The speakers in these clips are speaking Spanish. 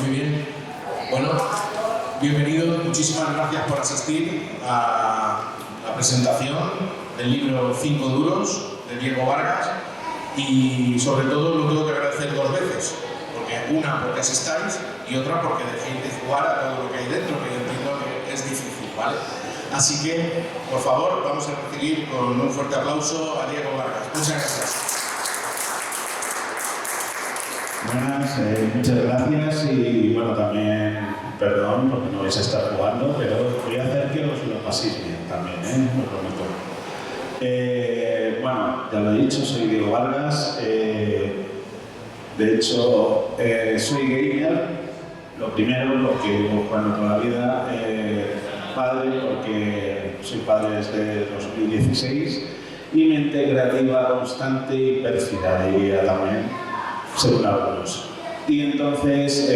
Muy bien. Bueno, bienvenidos, muchísimas gracias por asistir a la presentación del libro 5 duros de Diego Vargas, y sobre todo lo tengo que agradecer dos veces, porque una porque asistáis y otra porque dejéis de jugar a todo lo que hay dentro, que yo entiendo que es difícil, ¿vale? Así que, por favor, vamos a recibir con un fuerte aplauso a Diego Vargas. Muchas gracias. Buenas, muchas gracias y bueno, también perdón porque no vais a estar jugando, pero voy a hacer que os lo paséis bien también, os prometo. Bueno, ya lo he dicho, soy Diego Vargas, de hecho soy gamer, lo primero, lo que llevo jugando toda la vida, padre porque soy padre desde 2016 y mente creativa constante y pérfida, diría también, según algunos. Y entonces,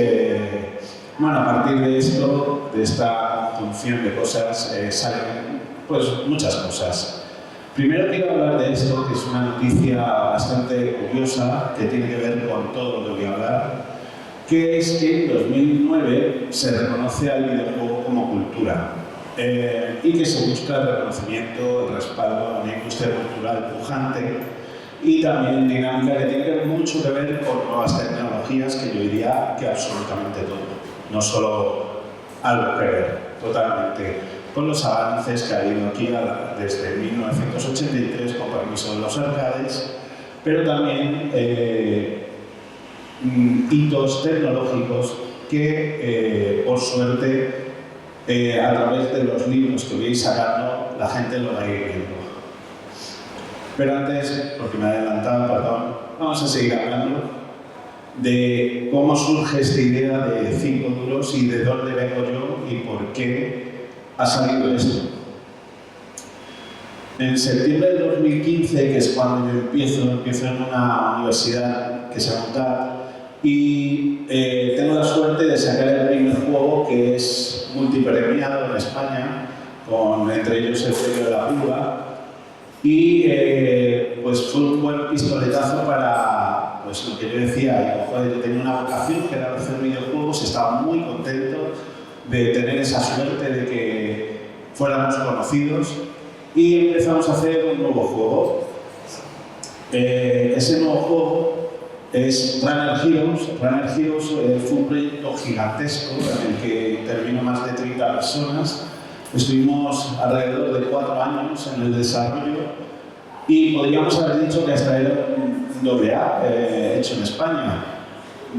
bueno, a partir de esto, de esta función de cosas, salen pues muchas cosas. Primero quiero hablar de esto, que es una noticia bastante curiosa, que tiene que ver con todo lo que voy a hablar, que es que en 2009 se reconoce al videojuego como cultura y que se busca el reconocimiento, el respaldo a una industria cultural pujante y también dinámica que tiene mucho que ver con nuevas tecnologías, que yo diría que absolutamente todo, no solo algo que ver, totalmente, con los avances que ha habido aquí desde 1983 con permiso de los arcades, pero también hitos tecnológicos que, por suerte, a través de los libros que voy a ir sacando, la gente lo va a ir viendo. Pero antes, porque me he adelantado, perdón, vamos a seguir hablando de cómo surge esta idea de 5 duros y de dónde vengo yo y por qué ha salido esto. En septiembre de 2015, que es cuando yo empiezo en una universidad que se llama UTAD, y tengo la suerte de sacar el primer juego que es multipremiado en España, con entre ellos el premio de la Pulga. Y pues fue un buen pistoletazo para pues, lo que yo decía, yo tenía una vocación que era hacer videojuegos, estaba muy contento de tener esa suerte de que fuéramos conocidos y empezamos a hacer un nuevo juego. Ese nuevo juego es Runner Heroes. Runner Heroes fue un proyecto gigantesco en el que intervino más de 30 personas. Estuvimos alrededor de 4 años en el desarrollo y podríamos haber dicho que hasta era un AA hecho en España.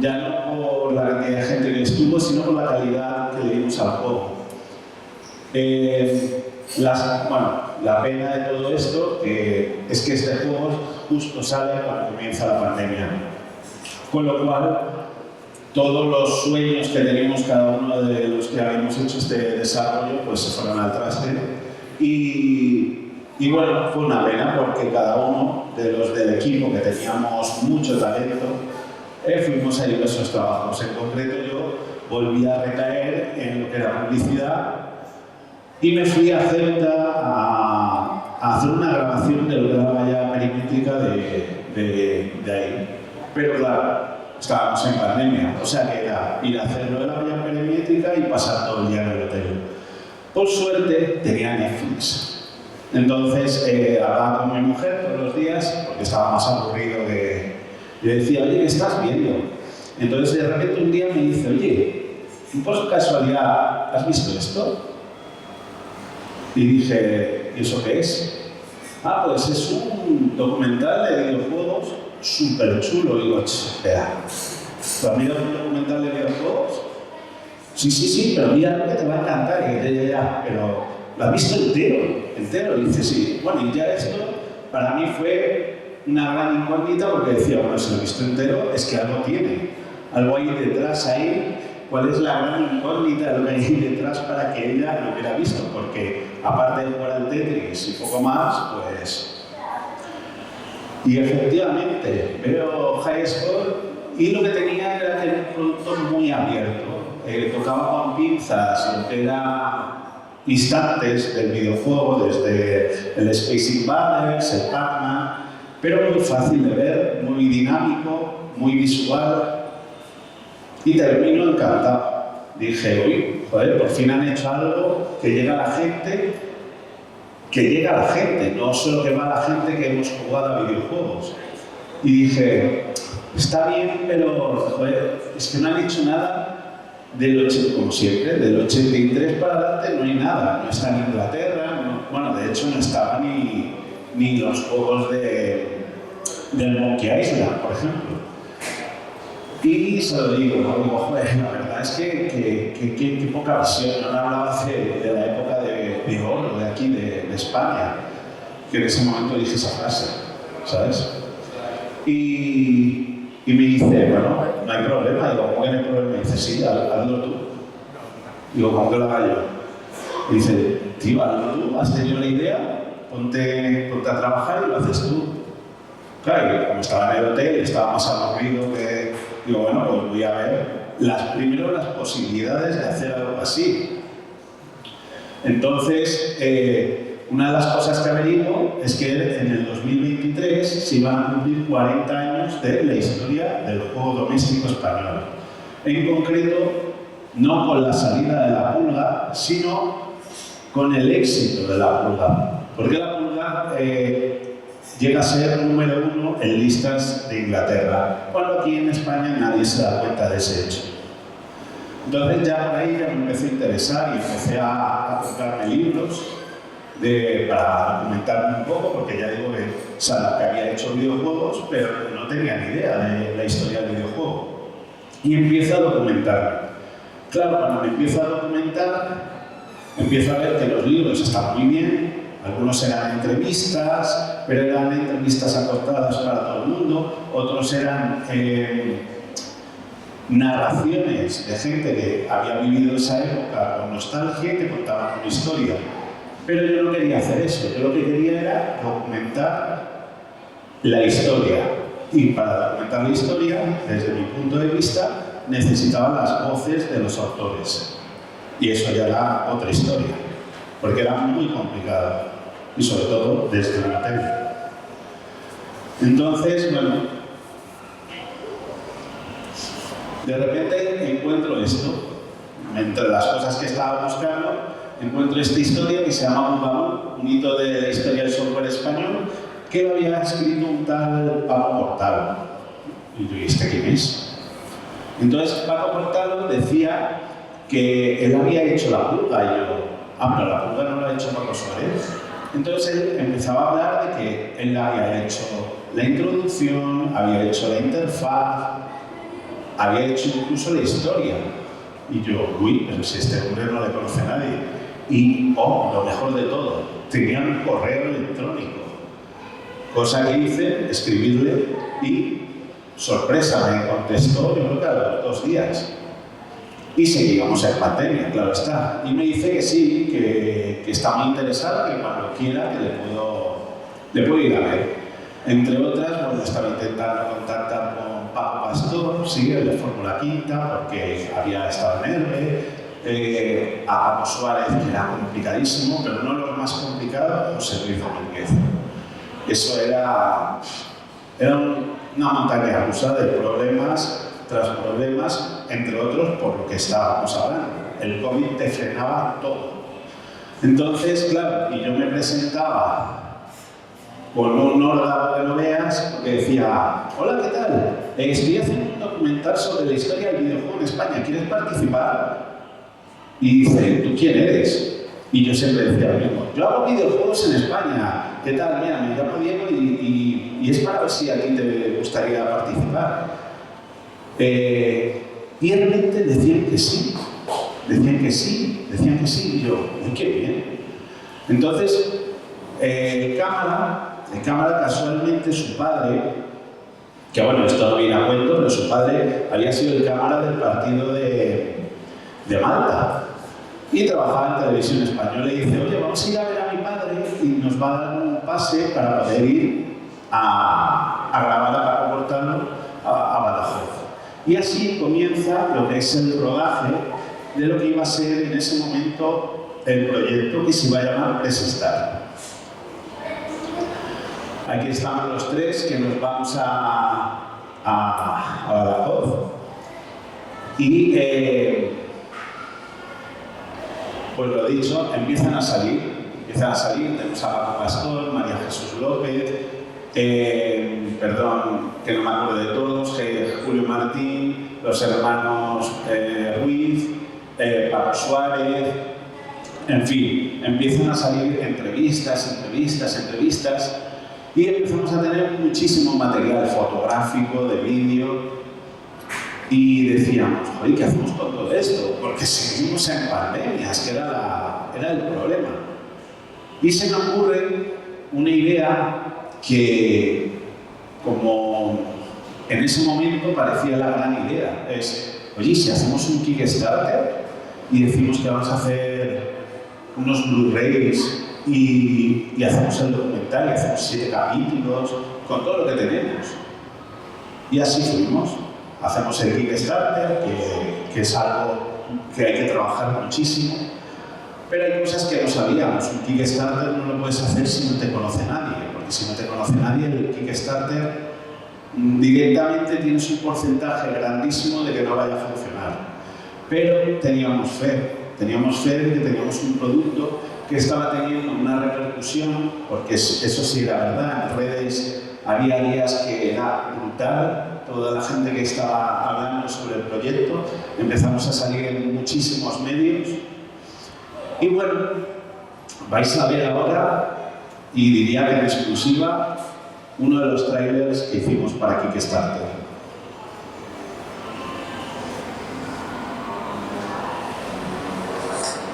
Ya no por la cantidad de gente que estuvo, sino por la calidad que le dimos al juego. La pena de todo esto es que este juego justo sale cuando comienza la pandemia. Con lo cual, todos los sueños que teníamos cada uno de los que habíamos hecho este desarrollo pues se fueron al traste y bueno, fue una pena porque cada uno de los del equipo que teníamos mucho talento fuimos a diversos trabajos. En concreto yo volví a recaer en lo que era publicidad y me fui a Ceuta a hacer una grabación de lo que era la valla perimétrica de ahí. Pero claro, estábamos en pandemia, o sea que era ir a hacerlo de la valla perimétrica y pasar todo el día en el hotel. Por suerte tenía Netflix. Entonces hablaba con mi mujer todos los días, porque estaba más aburrido que... Yo decía, oye, ¿qué estás viendo? Entonces de repente un día me dice, oye, por casualidad, ¿has visto esto? Y dije, ¿y eso qué es? Ah, pues es un documental de videojuegos súper chulo. Digo, espera, ¿tú has mirado un documental de videojuegos? Sí, pero mira lo que te va a encantar. Y yo, ya, pero ¿lo has visto entero? Y dice, sí. Bueno, y ya esto para mí fue una gran incógnita porque decía, bueno, si lo he visto entero es que algo tiene. Algo hay detrás ahí. ¿Cuál es la gran incógnita de lo que hay detrás para que ella lo hubiera visto? Porque aparte de jugar al Tetris y poco más, pues... Y efectivamente, veo High Score y lo que tenía era que era un producto muy abierto. Tocaba con pinzas lo que eran instantes del videojuego, desde el Space Invaders, el Pac-Man, pero muy fácil de ver, muy dinámico, muy visual. Y termino encantado. Dije, uy, joder, por fin han hecho algo que llega a la gente, no solo que va a la gente que hemos jugado a videojuegos. Y dije, está bien, pero joder, es que no han hecho nada como siempre, del 83 para adelante no hay nada. No está en Inglaterra, bueno, de hecho no estaba ni los juegos del Monkey Island, por ejemplo. Y se lo digo, joder, la verdad es que poca visión. No hablaba de la época de oro de aquí, de España, que en ese momento dije esa frase, ¿sabes? Y me dice, bueno, no hay problema. Digo, ¿cómo que no hay problema? Y dice, sí, hazlo tú. Digo, ¿cómo que lo haga yo? Y dice, tío, hazlo tú, has tenido la idea, ponte a trabajar y lo haces tú. Claro, y como estaba en el hotel, estaba más aburrido que... Digo, bueno, pues voy a ver primero las posibilidades de hacer algo así. Entonces, una de las cosas que averiguo es que en el 2023 se iban a cumplir 40 años de la historia del juego doméstico español. En concreto, no con la salida de la pulga, sino con el éxito de la pulga. Porque la pulga llega a ser número 1 en listas de Inglaterra, cuando aquí en España nadie se da cuenta de ese hecho. Entonces ya por ahí ya me empecé a interesar y empecé a comprarme libros para documentarme un poco, porque ya digo que había hecho videojuegos, pero no tenía ni idea de la historia del videojuego. Y empiezo a documentarme. Claro, cuando me empiezo a documentar, empiezo a ver que los libros están muy bien. Algunos eran entrevistas, pero eran entrevistas acortadas para todo el mundo. Otros eran narraciones de gente que había vivido esa época con nostalgia y que contaban una historia. Pero yo no quería hacer eso. Yo lo que quería era documentar la historia. Y para documentar la historia, desde mi punto de vista, necesitaba las voces de los autores. Y eso ya era otra historia, porque era muy complicado. Y sobre todo desde la tele. Entonces, bueno, de repente encuentro esto. Entre las cosas que estaba buscando, encuentro esta historia que se llama Bubabú, un hito de la historia del software español, que lo había escrito un tal Paco Portalo. Y yo, ¿y este quién es? Entonces, Paco Portalo decía que él había hecho la pulga, y yo, pero la pulga no la ha hecho Paco Suárez. Entonces él empezaba a hablar de que él había hecho la introducción, había hecho la interfaz, había hecho incluso la historia. Y yo, uy, pero si este hombre no le conoce a nadie. Y, lo mejor de todo, tenía un correo electrónico. Cosa que hice, escribirle y, sorpresa, me contestó, yo creo que a los 2 días. Y seguíamos en pandemia, claro está. Y me dice que sí, que está muy interesado, que cuando quiera que le puedo ir a ver. Entre otras, bueno, estaba intentando contactar con Paco Pastor, sí, el de Fórmula Quinta, porque había estado en Herbe, a Paco Suárez, que era complicadísimo, pero no lo más complicado, José Luis Domínguez. Eso era una montaña rusa de problemas tras problemas, entre otros por lo que estábamos hablando. El COVID te frenaba todo. Entonces, claro, y yo me presentaba con un órgano que no veas, porque decía, hola, ¿qué tal? Estoy haciendo un documental sobre la historia del videojuego en España, ¿quieres participar? Y dice, ¿tú quién eres? Y yo siempre decía lo mismo, yo hago videojuegos en España, ¿qué tal? Mira, me llamo Diego y es para ver si a ti te gustaría participar. Y realmente decían que sí, y yo, uy, qué bien. Entonces, el cámara casualmente su padre, que bueno, esto no viene a cuento, pero su padre había sido el cámara del partido de Malta y trabajaba en televisión española y dice, oye, vamos a ir a ver a mi padre y nos va a dar un pase para poder ir a grabar a Paco Portalo a Badajoz. Y así comienza lo que es el rodaje de lo que iba a ser en ese momento el proyecto que se iba a llamar Presestar. Aquí estamos los tres que nos vamos a Badajoz. Y, pues lo dicho, empiezan a salir. Tenemos a Paco Pastor, María Jesús López, perdón, que no me acuerdo de todos, Julio Martín, los hermanos Ruiz, Paco Suárez, en fin, empiezan a salir entrevistas, y empezamos a tener muchísimo material fotográfico, de vídeo, y decíamos, oye, ¿qué hacemos con todo esto? Porque seguimos en pandemias, que era el problema. Y se me ocurre una idea que, como en ese momento parecía la gran idea, es, oye, si hacemos un Kickstarter y decimos que vamos a hacer unos Blu-rays y hacemos el documental, y hacemos 7 capítulos, con todo lo que tenemos. Y así fuimos. Hacemos el Kickstarter, que es algo que hay que trabajar muchísimo, pero hay cosas que no sabíamos. Un Kickstarter no lo puedes hacer si no te conoce nadie, porque si no te conoce nadie, el Kickstarter directamente tienes un porcentaje grandísimo de que no vaya a funcionar. Pero teníamos fe de que teníamos un producto que estaba teniendo una repercusión, porque eso sí era verdad, en redes había días que era brutal, toda la gente que estaba hablando sobre el proyecto, empezamos a salir en muchísimos medios. Y bueno, vais a ver ahora, y diría que en exclusiva, uno de los trailers que hicimos para Kickstarter.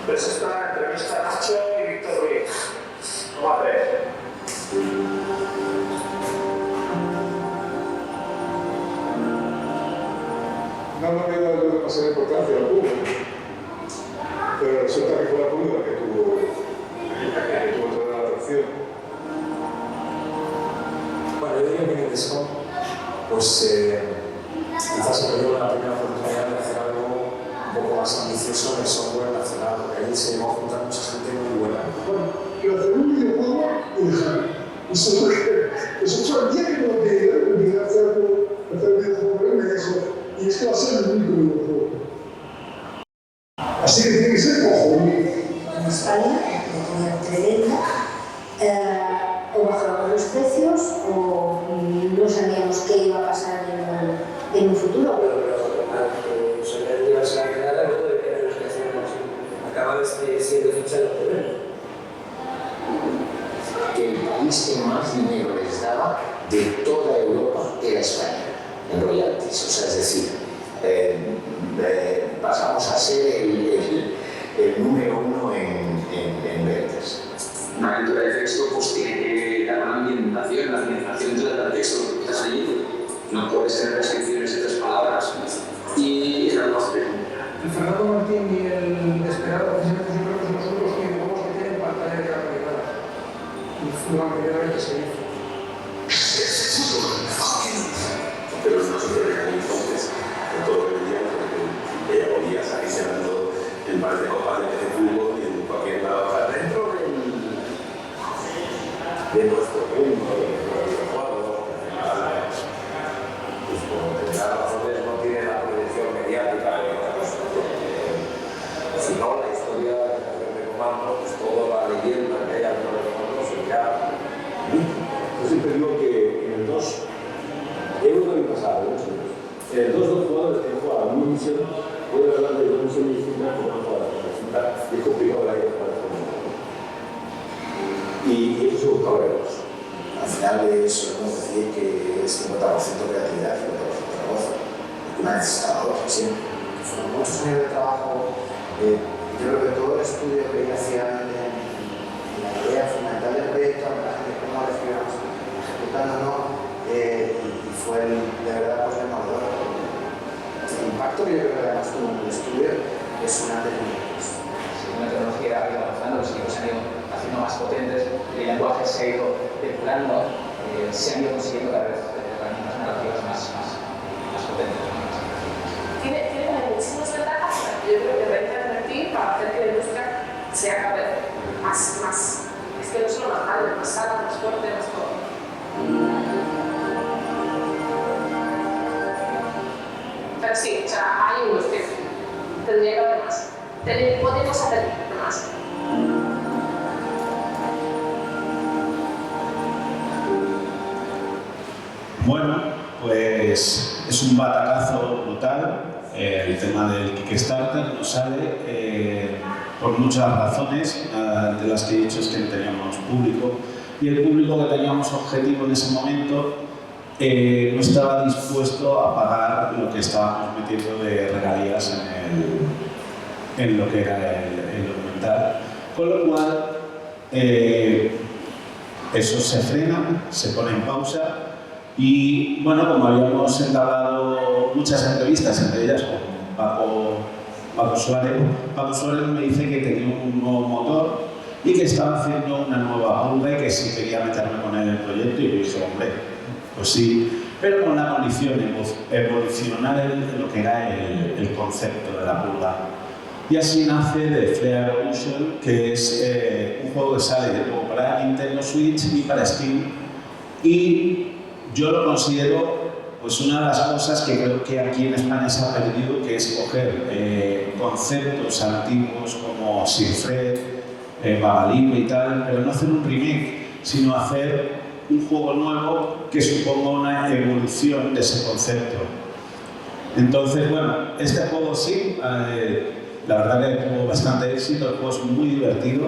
Pues esta entrevista a Nacho y Víctor Ruiz. Vamos a ver. No había dado demasiada importancia al público, pero resulta que fue la pública que tuvo toda la atracción. Bueno, yo diría que en eso, pues quizás se me dio una primera oportunidad de hacer algo un poco más ambicioso en el software nacional, porque ahí se llegó a juntar mucha gente muy buena. Bueno, quiero hacer un videojuego y dejarlo. Eso fue el día que me obligué a hacer un videojuego, me dijo, y es que va a ser el único videojuego. Así que tiene que ser cojonudo. En España, tremenda, o bajaban los precios o no sabíamos qué iba a pasar en un futuro. Pero soy la universidad que nada, luego de que los que acaba siendo fichado por él. Que el país que más dinero les daba de toda Europa era España, en royalties. O sea, es decir, pasamos a ser el número 1 en ventas. Una aventura de texto pues tiene que dar una ambientación, la ambientación te la da el texto que estás leyendo. No puedes tener descripciones de 3 palabras. Y es algo así. El Fernando Martín y el Desperado, precisamente yo creo que son los únicos videojuegos que tienen pantalla de caracterizada. Y fue la primera vez que se hizo. Pero no se veía entonces, en todo lo que veíamos, porque podías salir cenando en bares de copas de fútbol y en cualquier lado. Dentro de nuestro mundo, de nuestro videojuego, Pues como tendrá razones, no tiene la proyección mediática de otra cosa. Si no, la historia de la Nación de Comando, pues toda la leyenda que hay alrededor de Comando sería mítica. yo siempre digo que en el 2, es lo que pasaba, en el 2 los jugadores que juegan a una misión pueden hablar de una misión distinta como una jugada distinta y es complicado la idea para el mundo. Y eso se buscaba de los. Al final solemos decir que es 50% creatividad y 50% trabajo. Una necesitador, siempre. Fueron muchos años de trabajo. Yo creo que todo el estudio que hacía en la idea fundamental del proyecto, la gente cómo lo estuvimos ejecutando, y fue de verdad pues demoledor. El impacto que yo creo que además tuvo en el estudio es una tecnología. Una tecnología ha ido avanzando, los equipos se han ido haciendo más potentes, el lenguaje se ha ido depurando, se han ido consiguiendo cada vez herramientas narrativas más potentes. Tiene muchísimas ventajas, yo creo que va a invertir para hacer que la industria sea cada vez más, es que no solo más grande, más sana, más fuerte, más todo. Pero sí, o sea, hay industrias tendría que haber más. Podemos hacer más. Bueno, pues es un batacazo brutal. El tema del Kickstarter nos sale por muchas razones. Una de las que he dicho es que no teníamos público, y el público que teníamos objetivo en ese momento no estaba dispuesto a pagar lo que estábamos metiendo de regalías en lo que era el documental. Con lo cual, eso se frena, se pone en pausa. Y bueno, como habíamos entablado muchas entrevistas, entre ellas con Paco Suárez me dice que tenía un nuevo motor y que estaba haciendo una nueva pulga y que sí quería meterme con él en el proyecto. Y yo dije, hombre, pues sí, pero con una condición, evolucionar lo que era el concepto de la pulga. Y así nace The Flare Evolution, que es un juego que sale luego para Nintendo Switch y para Steam. Y yo lo considero pues una de las cosas que creo que aquí en España se ha perdido, que es coger conceptos antiguos como Sirfred, Babalibre y tal, pero no hacer un remake, sino hacer un juego nuevo que suponga una evolución de ese concepto. Entonces, bueno, este juego sí, la verdad que tuvo bastante éxito, el juego es muy divertido.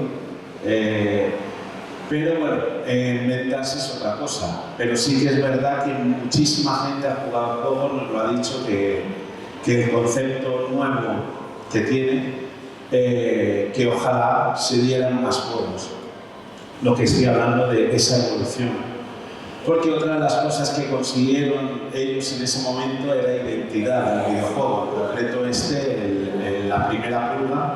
Pero bueno, en ventas es otra cosa. Pero sí que es verdad que muchísima gente ha jugado el juego, nos lo ha dicho, que el concepto nuevo que tiene, que ojalá se dieran más juegos. Lo que estoy hablando de esa evolución. Porque otra de las cosas que consiguieron ellos en ese momento era identidad del videojuego. En concreto la primera prueba,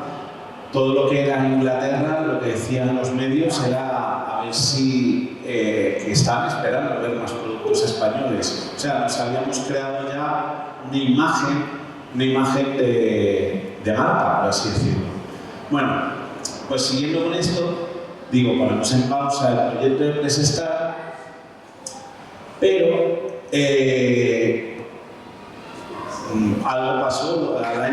todo lo que era Inglaterra, lo que decían los medios era a ver si que estaban esperando ver más productos españoles. O sea, nos habíamos creado ya una imagen de marca, por así decirlo. Bueno, pues siguiendo con esto, digo, ponemos en pausa el proyecto de PressStar, pero algo pasó al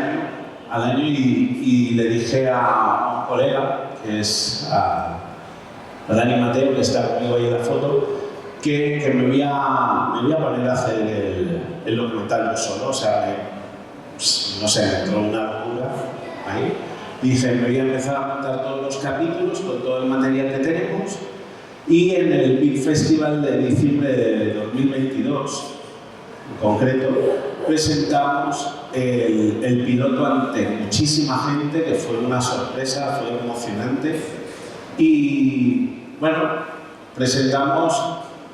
año y le dije a un colega, que es a Dani Mateo, que está conmigo ahí en la foto, que me voy a poner a hacer el documental yo solo. O sea, no sé, me entró una locura ahí. Y dije, me voy a empezar a montar todos los capítulos con todo el material que tenemos, y en el Big Festival de diciembre de 2022, en concreto, presentamos el piloto ante muchísima gente, que fue una sorpresa, fue emocionante. Y bueno, presentamos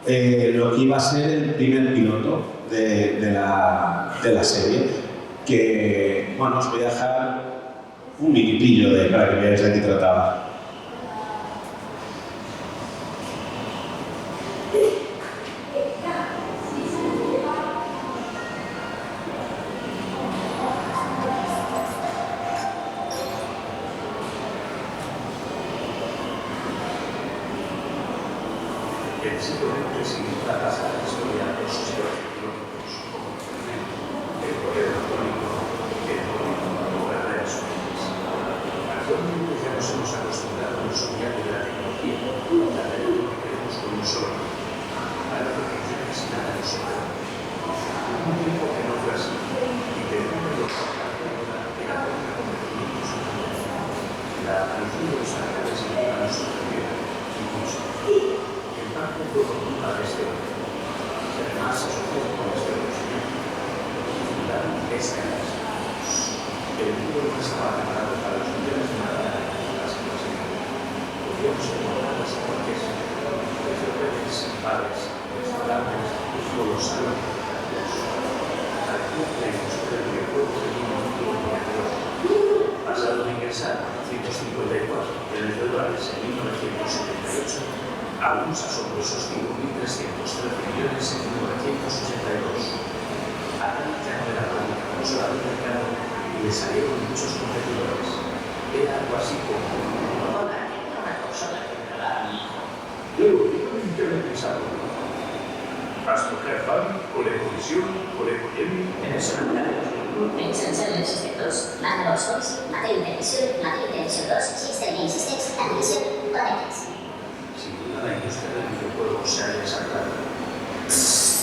lo que iba a ser el primer piloto de la serie, que bueno, os voy a dejar un minipillo para que veáis de qué trataba. Basado en ingresar $154 millones en 1978 a unos asombrosos 5.313 millones en 1982. A tal ya no era práctica consola del mercado y le salieron muchos competidores. Era algo así como una consola que me da a mi hijo. Luego, ¿qué me pensaba? ¿Vas a coger fan? ¿O le colisión? ¿O le gaming? En eso no me da Sensor System 2, Manual Source, Material Televisión 2, System Game Systems, Transmisión, Connectors. Sin duda la industria del videojuego se ha desarrollado.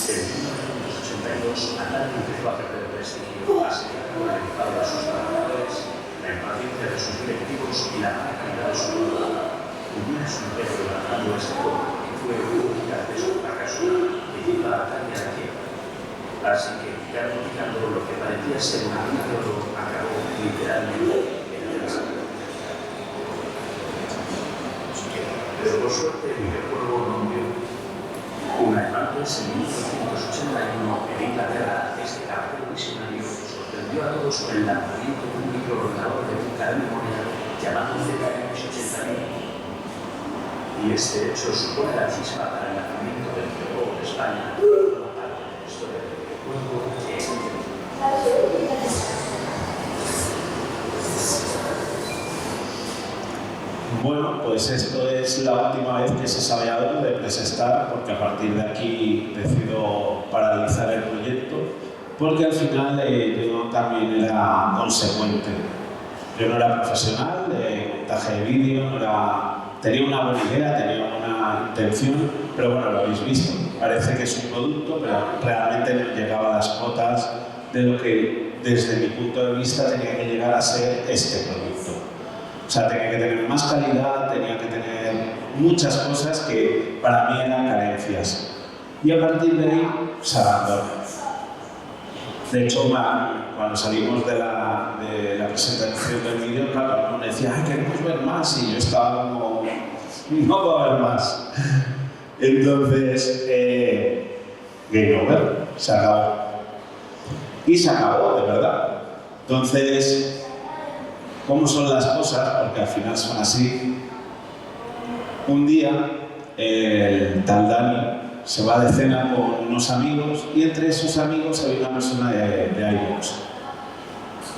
En 1982, Atari empezó a perder prestigio, así que ha regularizado a sus trabajadores, la impaciencia de sus directivos y la mala calidad de su producto. Hubiera su imperio lanzando este juego que fue un gigantesco fracaso que lleva a Atari a la quiebra. Así que, picando lo que parecía ser una mina de oro, acabó literalmente en el desastre. Pero por suerte el videojuego no murió. Un año antes, en 1981, en Inglaterra, este caballero visionario sorprendió a todos con el lanzamiento de un microordenador de única memoria llamado ZX8000. Y este hecho supone la chispa para el lanzamiento del videojuego de España, una parte de la historia del videojuego que es Bueno, pues esto es la última vez que se sabe algo de PressStar, porque a partir de aquí decido paralizar el proyecto, porque al final yo también era consecuente. Yo no era profesional de montaje de vídeo, tenía una buena idea, tenía una intención, pero bueno, lo habéis visto. Parece que es un producto, pero realmente no llegaba a las cotas de lo que desde mi punto de vista tenía que llegar a ser este producto. O sea, tenía que tener más calidad, tenía que tener muchas cosas que para mí eran carencias. Y a partir de ahí, se abandonó. De hecho, cuando salimos de la presentación del vídeo, claro, me decía, ay, queremos ver más, y yo estaba como, no puedo ver más. Entonces, game over, se acabó. Y se acabó, de verdad. Entonces, ¿cómo son las cosas? Porque al final son así. Un día, el tal Dani se va de cena con unos amigos y entre esos amigos había una persona de iVoox.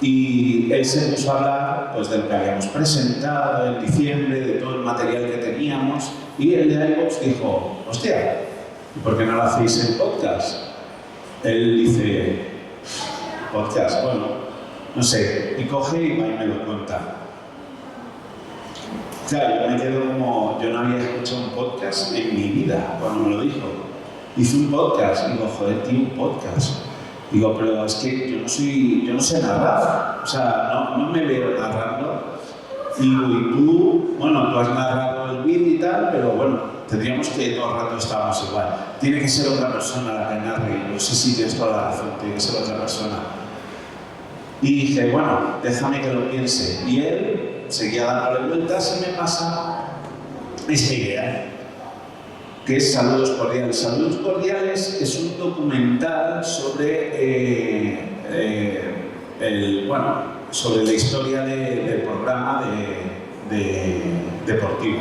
Y él se puso a hablar pues, de lo que habíamos presentado en diciembre, de todo el material que teníamos, y el de iVoox dijo, hostia, ¿por qué no lo hacéis en podcast? Él dice, podcast, bueno, no sé, y coge y va y me lo cuenta. Claro, yo me quedo como, yo no había escuchado un podcast en mi vida cuando me lo dijo. Hice un podcast, y digo, joder, tío, un podcast. Digo, pero es que yo no sé narrar, o sea, no me veo narrando. Digo, y tú, bueno, tú has narrado el vídeo y tal, pero bueno, tendríamos que todo el rato estábamos igual. Tiene que ser otra persona la que narre, y no sé si tienes toda la razón, tiene que ser otra persona. Y dije, bueno, déjame que lo piense. Y él seguía dándole vueltas y me pasa esta idea, que es Saludos Cordiales. Saludos Cordiales es un documental sobre, sobre la historia del programa deportivo.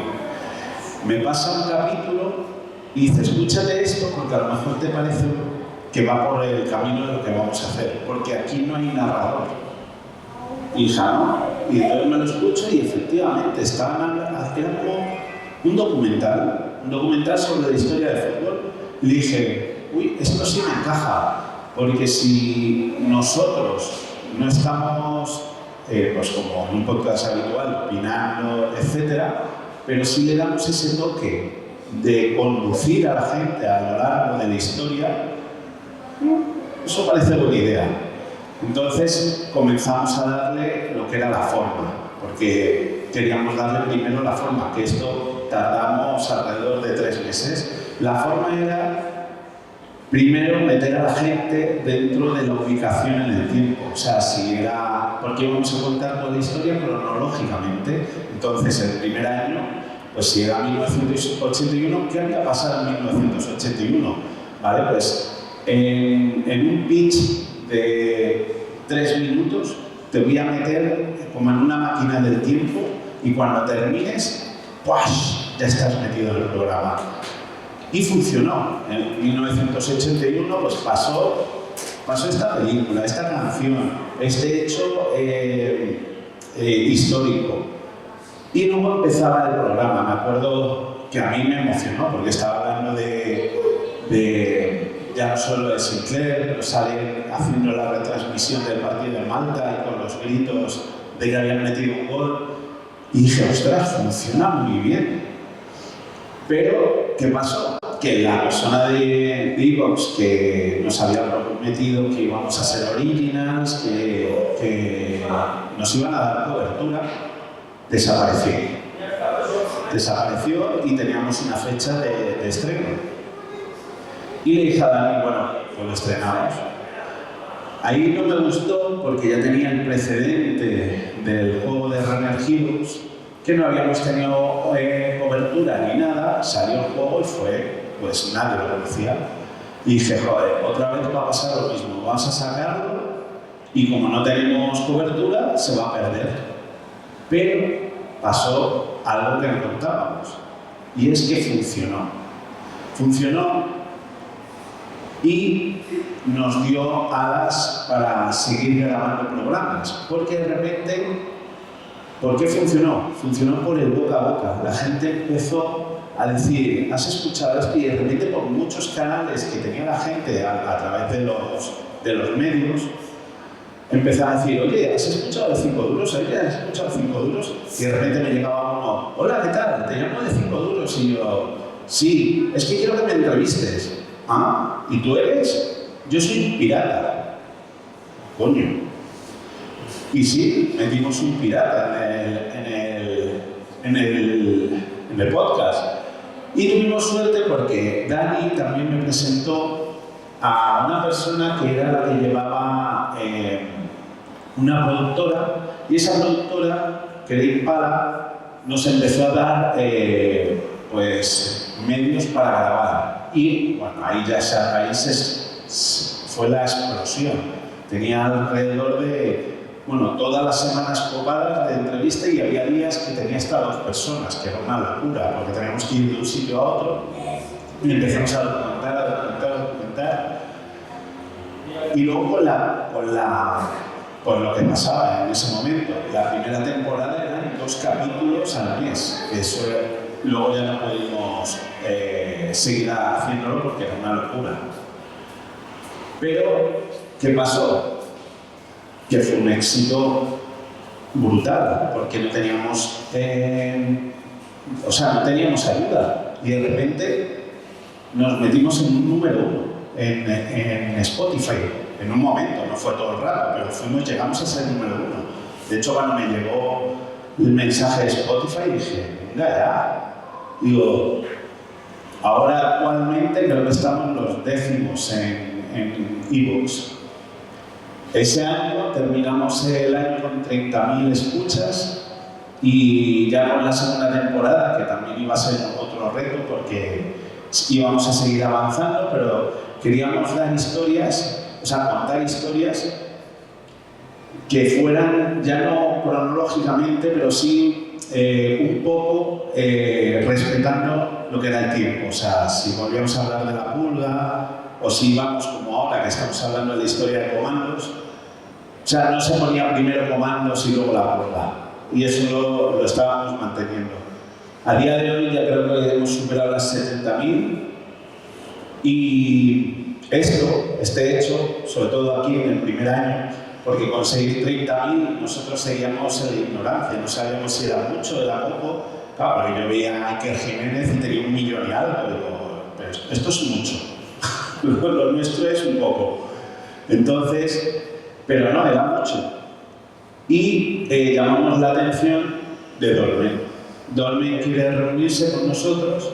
Me pasa un capítulo y dice, escúchate esto porque a lo mejor te parece que va por el camino de lo que vamos a hacer, porque aquí no hay narrador. Hija, ¿no? Y entonces me lo escucho y efectivamente estaban haciendo un documental sobre la historia del fútbol. Y dije, uy, esto sí me encaja, porque si nosotros no estamos, pues como en un podcast habitual, opinando, etcétera, pero si le damos ese toque de conducir a la gente a lo largo de la historia, eso parece buena idea. Entonces comenzamos a darle lo que era la forma, porque queríamos darle primero la forma, que esto tardamos alrededor de 3 meses. La forma era primero meter a la gente dentro de la ubicación en el tiempo, o sea, si era, porque íbamos a contar toda la historia cronológicamente. Entonces el primer año, pues si era 1981, ¿qué había pasado en 1981? Vale, pues en un pitch de 3 minutos te voy a meter como en una máquina del tiempo y cuando termines, ¡puash!, ya estás metido en el programa. Y funcionó. En 1981 pues pasó esta película, esta canción, este hecho histórico. Y luego empezaba el programa. Me acuerdo que a mí me emocionó porque estaba hablando de ya no solo de Sinclair, pero salen haciendo la retransmisión del partido de Malta y con los gritos de que habían metido un gol. Y dije, ostras, funciona muy bien. Pero, ¿qué pasó? Que la persona de Evox que nos había prometido que íbamos a ser originals, que nos iban a dar cobertura, desapareció. Desapareció y teníamos una fecha de estreno. Y le dije a Dani, bueno, pues lo estrenamos. Ahí no me gustó porque ya tenía el precedente del juego de Runner Heroes, que no habíamos tenido cobertura ni nada, salió el juego y fue, pues nadie lo conocía. Y dije, joder, otra vez va a pasar lo mismo, vamos a sacarlo y como no tenemos cobertura, se va a perder. Pero pasó algo que no contábamos, y es que funcionó. Funcionó y nos dio alas para seguir grabando programas, porque de repente, ¿por qué funcionó? Funcionó por el boca a boca. La gente empezó a decir, ¿has escuchado esto? Y de repente por muchos canales que tenía la gente a través de los medios, empezaron a decir, oye, ¿has escuchado de 5 duros? Oye, ¿has escuchado de 5 duros? Y de repente me llegaba uno, hola, ¿qué tal? Te llamo de 5 duros. Y yo, sí, es que quiero que me entrevistes. Ah, ¿y tú eres? Yo soy un pirata. Coño. Y sí, metimos un pirata en el podcast. Y tuvimos suerte porque Dani también me presentó a una persona que era la que llevaba una productora, y esa productora, que era Impala, nos empezó a dar pues, medios para grabar. Y bueno, ahí fue la explosión. Tenía alrededor de, bueno, todas las semanas copadas de entrevista, y había días que tenía hasta 2 personas, que era una locura, porque teníamos que ir de un sitio a otro y empezamos a documentar. Y luego con lo que pasaba en ese momento. La primera temporada eran 2 capítulos al mes. Eso luego ya no pudimos seguir haciéndolo porque era una locura. Pero, ¿qué pasó? Que fue un éxito brutal, porque no teníamos, no teníamos ayuda. Y de repente nos metimos en un número 1 en Spotify. En un momento, no fue todo el rato, pero llegamos a ser número 1. De hecho, cuando me llegó el mensaje de Spotify, dije, venga ya. Digo, ahora actualmente creo que estamos los 10º en Evox. Ese año terminamos el año con 30.000 escuchas, y ya con la segunda temporada, que también iba a ser otro reto porque íbamos a seguir avanzando, pero queríamos dar historias, contar historias que fueran ya no cronológicamente, pero sí un poco respetando lo que era el tiempo. Si volvíamos a hablar de la pulga, o si íbamos como ahora que estamos hablando de la historia de comandos, no se ponía primero comandos y luego la pulga, y eso lo estábamos manteniendo. A día de hoy ya creo que hemos superado las 70.000, y este hecho, sobre todo aquí en el primer año, porque conseguir 30.000 nosotros seguíamos en la ignorancia, no sabíamos si era mucho, era poco. Claro, porque yo veía a Iker Jiménez y tenía 1 millón y algo, pero esto es mucho. Lo nuestro es un poco. Entonces, pero no, era mucho. Y llamamos la atención de Dolmen. Dolmen quiere reunirse con nosotros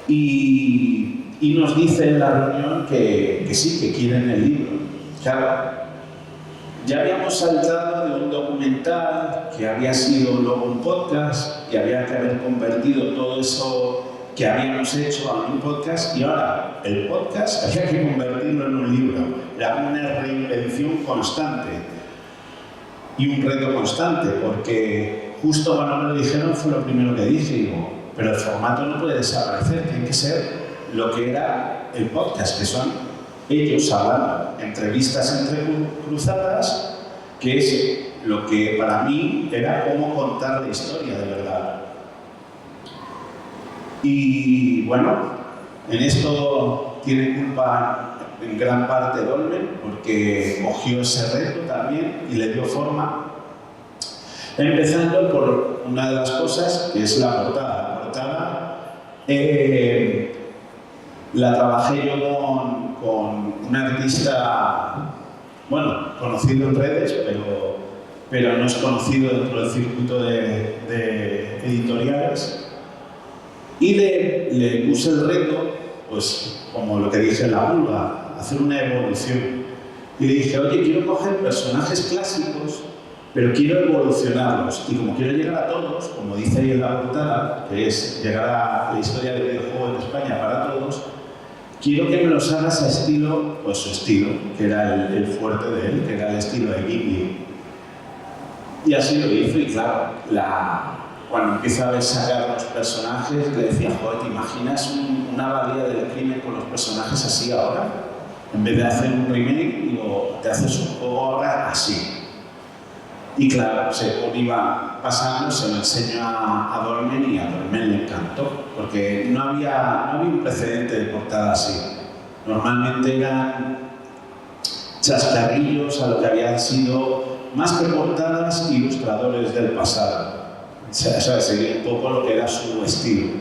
y nos dice en la reunión que sí, que quieren el libro. Claro, ya habíamos saltado de un documental que había sido luego un podcast, y había que haber convertido todo eso que habíamos hecho a un podcast, y ahora el podcast había que convertirlo en un libro. Era una reinvención constante y un reto constante, porque justo cuando me lo dijeron fue lo primero que dije, digo, pero el formato no puede desaparecer, tiene que ser lo que era el podcast, que son ellos hablando, entrevistas entrecruzadas, que es lo que para mí era cómo contar la historia de verdad. Y bueno, en esto tiene culpa en gran parte Dolmen, porque cogió ese reto también y le dio forma. Empezando por una de las cosas, que es la portada. La portada la trabajé yo con un artista, bueno, conocido en redes, pero no es conocido dentro del circuito de editoriales. Y le puse el reto, pues como lo que dije en la vulva, hacer una evolución. Y le dije, oye, quiero coger personajes clásicos, pero quiero evolucionarlos. Y como quiero llegar a todos, como dice ahí en la portada, que es llegar a la historia del videojuego en España para todos, quiero que me los hagas a estilo, pues su estilo, que era el fuerte de él, que era el estilo de Ghibli. Y así lo hizo, y claro, cuando empieza a ver sacar los personajes, le decía, joder, ¿te imaginas una abadía del crimen con los personajes así ahora? En vez de hacer un remake, digo, te haces un juego ahora así. Y claro, según iba pasando, se lo enseñó a Dolmen y a Dolmen le encantó, porque no había un precedente de portada así. Normalmente eran chascarrillos a lo que habían sido, más que portadas, ilustradores del pasado. O sea, sería un poco lo que era su estilo.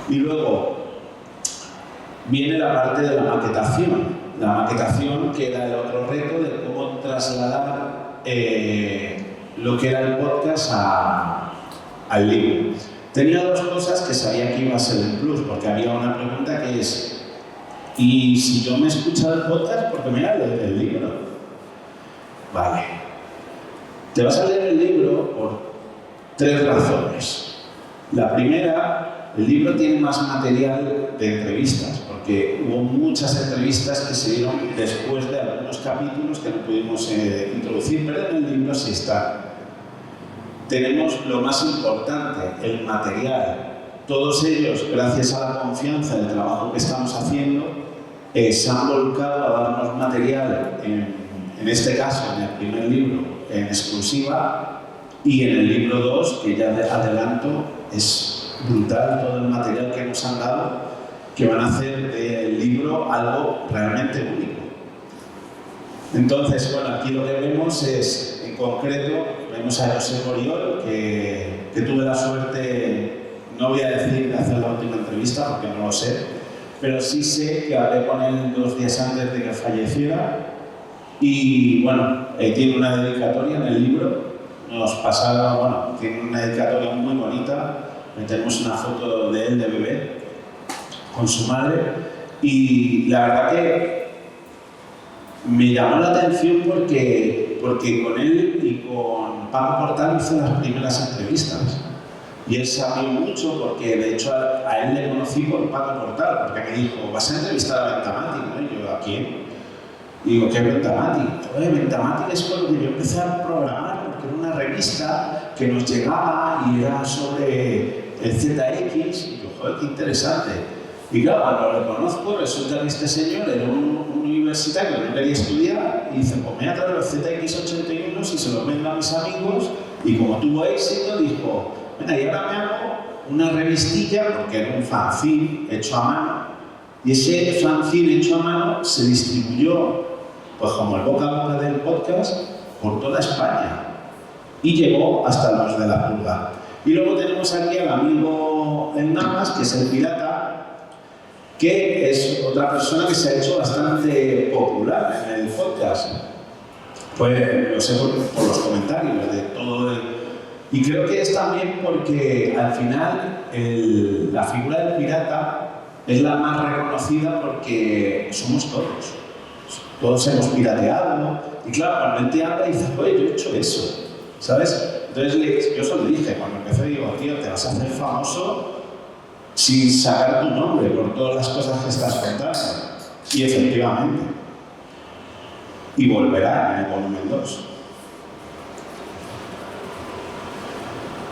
Y luego viene la parte de la maquetación. La maquetación, que era el otro reto de cómo trasladar lo que era el podcast al libro. Tenía dos cosas que sabía que iba a ser el plus, porque había una pregunta que es: ¿y si yo me he escuchado el podcast, por qué me voy a leer el libro? Vale. Te vas a leer el libro por 3 razones. La primera, el libro tiene más material de entrevistas, porque hubo muchas entrevistas que se dieron después de algunos capítulos que no pudimos introducir, pero en el libro sí está. Tenemos lo más importante, el material. Todos ellos, gracias a la confianza del trabajo que estamos haciendo, se han volcado a darnos material, en este caso, en el primer libro, en exclusiva, y en el libro 2, que ya adelanto, es brutal todo el material que nos han dado, que van a hacer del libro algo realmente único. Entonces, bueno, aquí lo que vemos es, en concreto, vemos a José Oriol, que tuve la suerte, no voy a decir de hacer la última entrevista porque no lo sé, pero sí sé que hablé con él 2 días antes de que falleciera. Y bueno, tiene una dedicatoria en el libro, nos pasaron, bueno, tiene una dedicatoria muy bonita, metemos una foto de él de bebé con su madre, y la verdad que me llamó la atención porque con él y con Paco Portal hice las primeras entrevistas. Y él sabió mucho porque, de hecho, a él le conocí por Paco Portal, porque me dijo, ¿vas a entrevistar a Ventamatic? ¿No? Y yo, ¿a quién? Y digo, ¿qué es Ventamatic? Oye, Ventamatic es con lo que yo empecé a programar, porque era una revista que nos llegaba y era sobre el ZX, y yo, joder, qué interesante. Y claro, cuando lo conozco, resulta que este señor era un universitario que no quería estudiar, y dice, pues me voy a traer los ZX81 y se los vendo a mis amigos, y como tuvo éxito, dijo, venga, y ahora me hago una revistilla, porque era un fanzine hecho a mano, y ese fanzine hecho a mano se distribuyó, pues como el boca a boca del podcast, por toda España, y llegó hasta los de la pulga. Y luego tenemos aquí al amigo en Namas, que es el pirata, que es otra persona que se ha hecho bastante popular en el podcast. Pues lo sé por los comentarios de todo y creo que es también porque al final la figura del pirata es la más reconocida porque somos todos. Todos hemos pirateado. Y claro, cuando él te habla y dices, oye, yo he hecho eso, ¿sabes? Entonces yo solo dije, cuando empecé, digo, tío, te vas a hacer famoso sin sacar tu nombre por todas las cosas que estás contando. Y efectivamente. Y volverá en el volumen 2.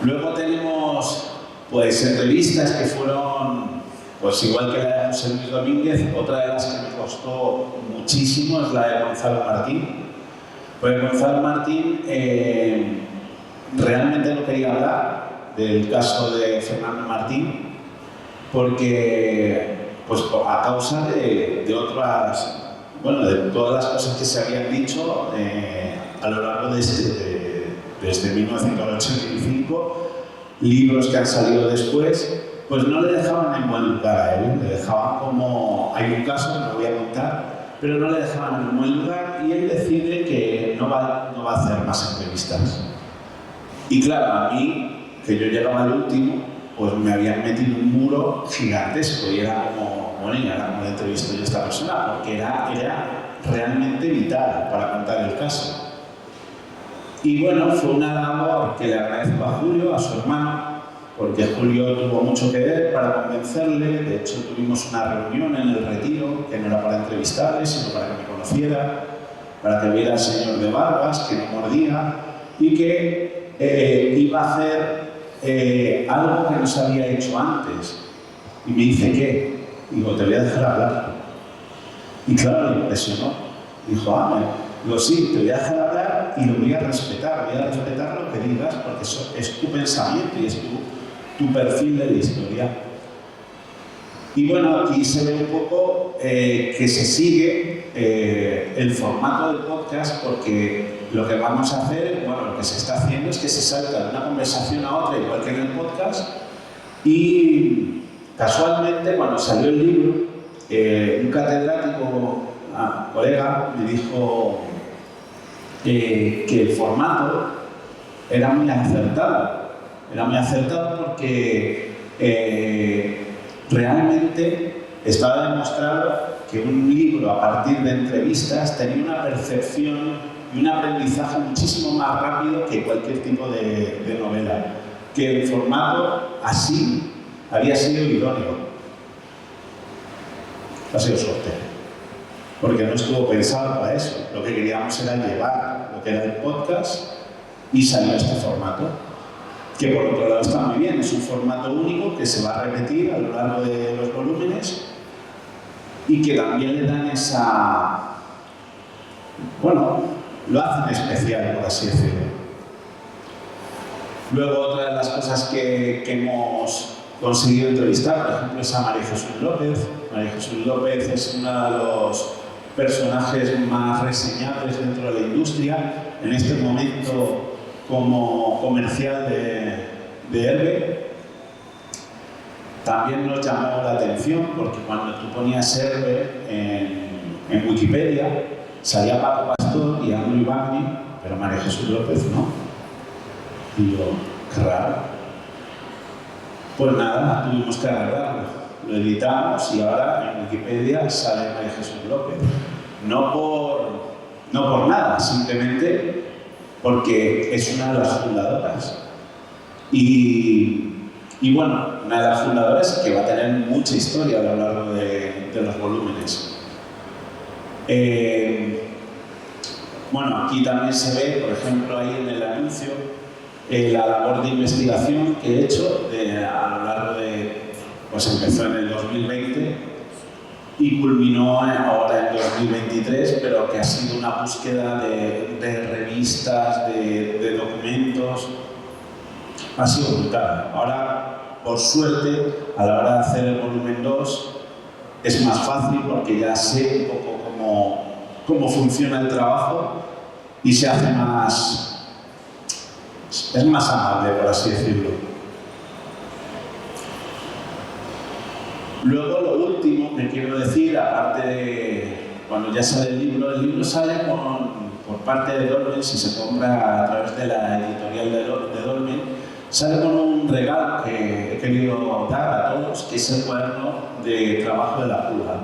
Luego tenemos pues entrevistas que fueron, pues igual que la de José Luis Domínguez, otra de las que me costó muchísimo es la de Gonzalo Martín. Pues Gonzalo Martín realmente no quería hablar del caso de Fernando Martín porque pues a causa de otras, bueno, de todas las cosas que se habían dicho a lo largo desde 1985, libros que han salido después, pues no le dejaban en buen lugar a él, le dejaban como, hay un caso, no lo voy a contar, pero no le dejaban en buen lugar y él decide que no va a hacer más entrevistas. Y claro, a mí, que yo llegaba al último, pues me habían metido un muro gigantesco y era como, bueno, y ahora cómo le entrevisto yo a esta persona, porque era realmente vital para contar el caso. Y bueno, fue una labor que le agradezco a Julio, a su hermano, porque Julio tuvo mucho que ver para convencerle. De hecho, tuvimos una reunión en el retiro, que no era para entrevistarle, sino para que me conociera, para que viera al señor de barbas, que no mordía, y que iba a hacer algo que no se había hecho antes. Y me dice, ¿qué? Digo, te voy a dejar hablar. Y claro, me impresionó. Dijo, digo, sí, te voy a dejar hablar y lo voy a respetar lo que digas, porque eso es tu pensamiento y es tu perfil de la historia. Y bueno, aquí se ve un poco que se sigue el formato del podcast, porque lo que vamos a hacer, bueno, lo que se está haciendo es que se salta de una conversación a otra, igual que en el podcast, y casualmente cuando salió el libro, un catedrático, colega, me dijo que el formato era muy acertado. Era muy acertado porque realmente estaba demostrado que un libro a partir de entrevistas tenía una percepción y un aprendizaje muchísimo más rápido que cualquier tipo de novela. Que el formato así había sido idóneo. Ha sido suerte. Porque no estuvo pensado para eso. Lo que queríamos era llevar lo que era el podcast y salió este formato. Que por otro lado está muy bien, es un formato único que se va a repetir a lo largo de los volúmenes y que también le dan esa... bueno, lo hacen especial, por así decirlo. Luego, otra de las cosas que hemos conseguido entrevistar, por ejemplo, es a María Jesús López. María Jesús López es uno de los personajes más reseñables dentro de la industria, en este momento como comercial de Herbe. También nos llamó la atención porque cuando tú ponías Herbe en Wikipedia salía Paco Pastor y Andrew Bagni, pero María Jesús López no. Y yo, qué raro. Pues nada, tuvimos que arreglarlo. Lo editamos y ahora en Wikipedia sale María Jesús López. No por nada, simplemente porque es una de las fundadoras. Y bueno, una de las fundadoras que va a tener mucha historia a lo largo de los volúmenes. Bueno, aquí también se ve, por ejemplo, ahí en el anuncio, la labor de investigación que he hecho a lo largo de... pues empezó en el 2020 y culminó ahora en 2023, pero que ha sido una búsqueda de revistas, de documentos. Ha sido brutal. Ahora, por suerte, a la hora de hacer el volumen 2, es más fácil porque ya sé un poco cómo funciona el trabajo y se hace más... es más amable, por así decirlo. Luego, lo último que quiero decir, aparte de cuando ya sale el libro sale por parte de Dolmen, si se compra a través de la editorial de Dolmen, sale con un regalo que he querido dar a todos, que es el cuaderno de trabajo de la pulga.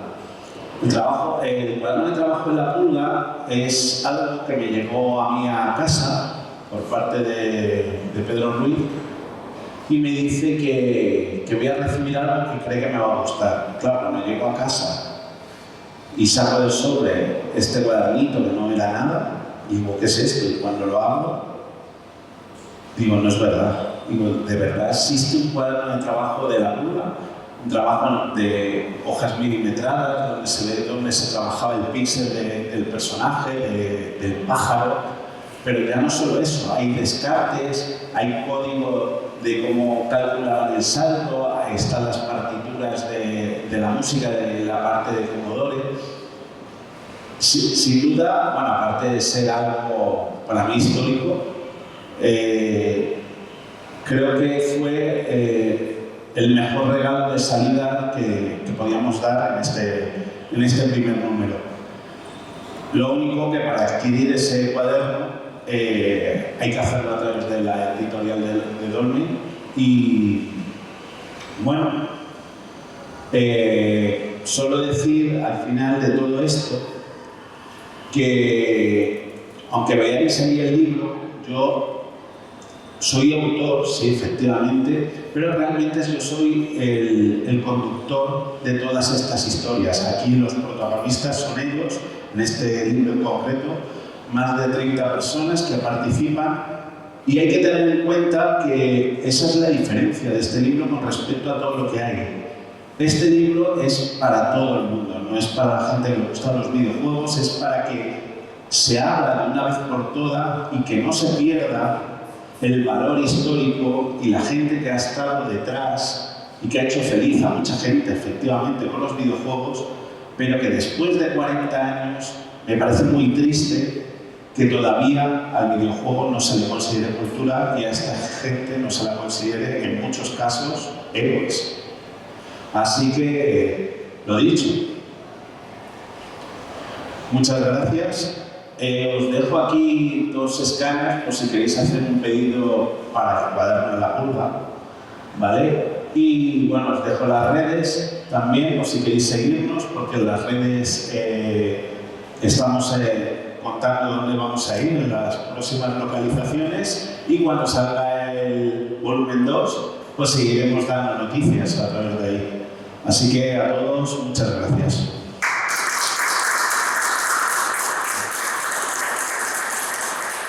El cuaderno de trabajo de la pulga es algo que me llegó a mí a casa por parte de Pedro Ruiz y me dice que voy a recibir algo que cree que me va a gustar. Claro, cuando llego a casa y saco del sobre este cuadernito que no era nada, digo, ¿qué es esto? Y cuando lo abro, digo, no es verdad. Digo, ¿de verdad existe un cuaderno de trabajo de la pulga? Un trabajo de hojas milimetradas, donde se ve dónde se trabajaba el píxel del personaje, del pájaro. Pero ya no solo eso, hay descartes, hay código de cómo calculaban el salto, están las partituras de de la música, de la parte de Commodore. Sin duda, bueno, aparte de ser algo para mí histórico, creo que fue el mejor regalo de salida que podíamos dar en este primer número. Lo único que para adquirir ese cuaderno hay que hacerlo a través de la editorial de Dolmen y bueno, solo decir al final de todo esto que aunque veáis ahí el libro, yo soy autor, sí, efectivamente, pero realmente yo soy el conductor de todas estas historias. Aquí los protagonistas son ellos, en este libro en concreto, más de 30 personas que participan y hay que tener en cuenta que esa es la diferencia de este libro con respecto a todo lo que hay. Este libro es para todo el mundo, no es para la gente que le gustan los videojuegos, es para que se abra de una vez por todas y que no se pierda el valor histórico y la gente que ha estado detrás y que ha hecho feliz a mucha gente, efectivamente, con los videojuegos, pero que después de 40 años me parece muy triste que todavía al videojuego no se le considere cultura y a esta gente no se la considere, en muchos casos, héroes. Así que, lo dicho, muchas gracias. Os dejo aquí 2 escaneos por si queréis hacer un pedido para el cuaderno de la pulga, ¿vale? Y bueno, os dejo las redes también por si queréis seguirnos, porque en las redes estamos contando dónde vamos a ir en las próximas localizaciones y cuando salga el volumen 2, pues seguiremos dando noticias a través de ahí. Así que a todos, muchas gracias.